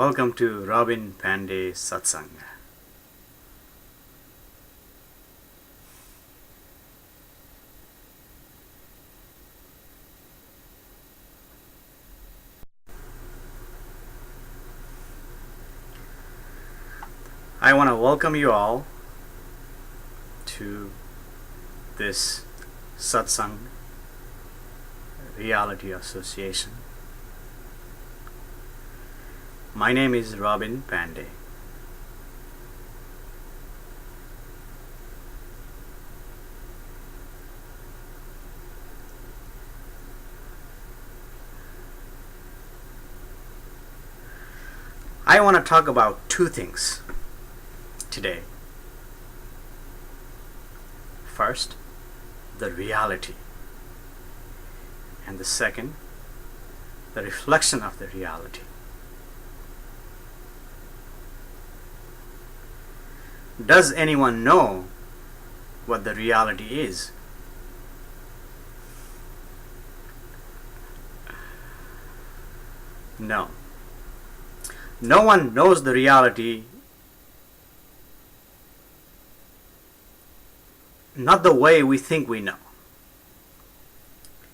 Welcome to Robin Pandey Satsang. I want to welcome you all to this Satsang Reality Association. My name is Robin Pandey. I want to talk about two things today. First, the reality, and the second, the reflection of the reality. Does anyone know what the reality is? No. No one knows the reality, not the way we think we know.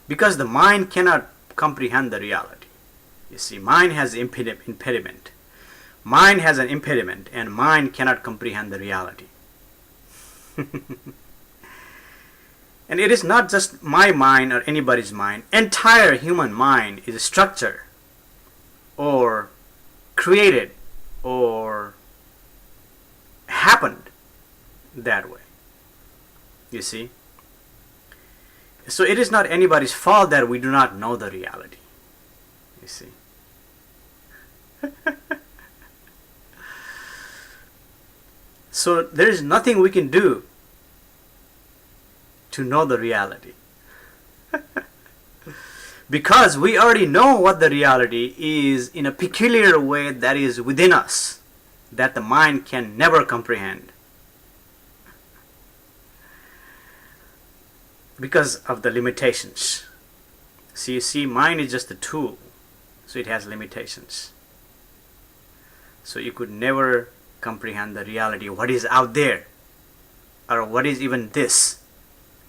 Because the mind cannot comprehend the reality. You see, mind has impediment. Mind has an impediment, and mind cannot comprehend the reality. And it is not just my mind or anybody's mind. Entire human mind is a structure or created or happened that way. You see? So it is not anybody's fault that we do not know the reality. You see? So there is nothing we can do to know the reality. Because we already know what the reality is in a peculiar way that is within us, that the mind can never comprehend. Because of the limitations. So you see, mind is just a tool, so it has limitations. So you could never comprehend the reality, what is out there, or what is even this,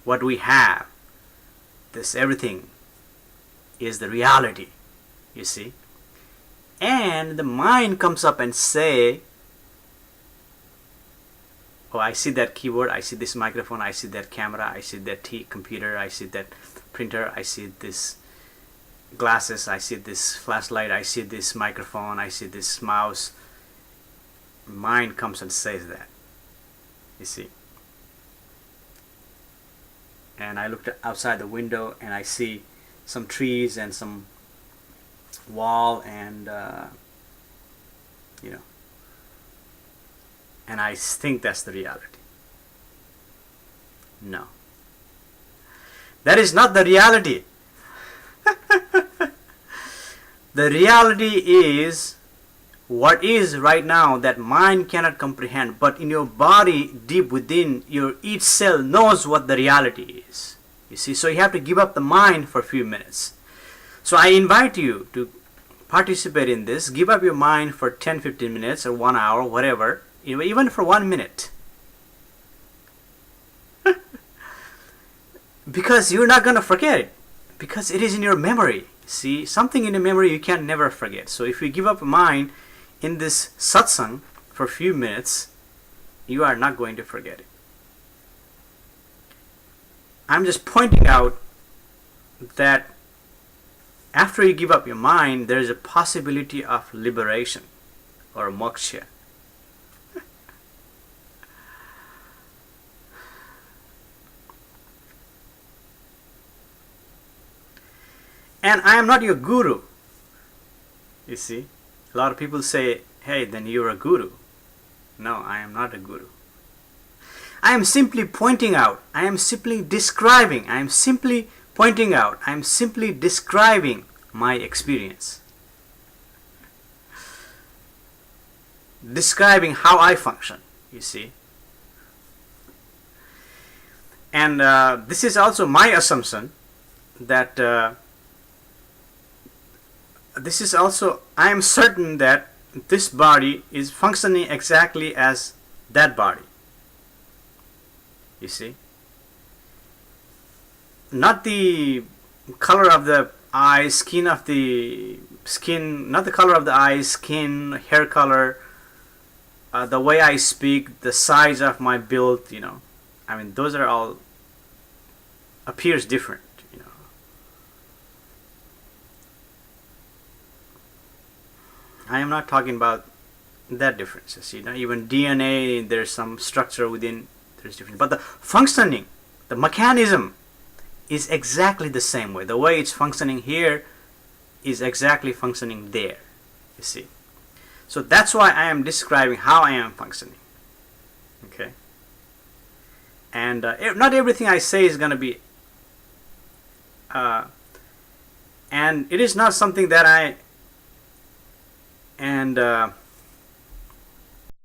what we have. This everything is the reality, you see. And the mind comes up and say, oh, I see that keyboard, I see this microphone, I see that camera, I see that computer, I see that printer, I see this glasses, I see this flashlight, I see this microphone, I see this mouse. Mind comes and says that, you see. And I looked outside the window and I see some trees and some wall and and I think that's the reality. No, that is not the reality. The reality is what is right now that mind cannot comprehend, but in your body, deep within, your each cell knows what the reality is. You see, so you have to give up the mind for a few minutes. So I invite you to participate in this. Give up your mind for 10-15 minutes or 1 hour, whatever, even for 1 minute. Because you're not going to forget it, because it is in your memory. See, something in your memory you can never forget. So if you give up your mind in this satsang for a few minutes, you are not going to forget it. I'm just pointing out that after you give up your mind, there is a possibility of liberation or moksha. And I am not your guru. You see, a lot of people say, hey, then you're a guru. No, I am not a guru. I am simply pointing out. I am simply describing. I am simply pointing out. I am simply describing my experience. Describing how I function, you see. And this is also my assumption that I am certain that this body is functioning exactly as that body. You see, not the color of the eyes, skin of the skin, not the color of the eyes, skin, hair color, the way I speak, the size of my build, you know, I mean, those are all appears different, you know. I am not talking about that differences, you know. Even DNA, there's some structure within, there's different, but the functioning, the mechanism is exactly the same way. The way it's functioning here is exactly functioning there, you see. So that's why I am describing how I am functioning. Okay. And not everything I say is going to be, and it is not something that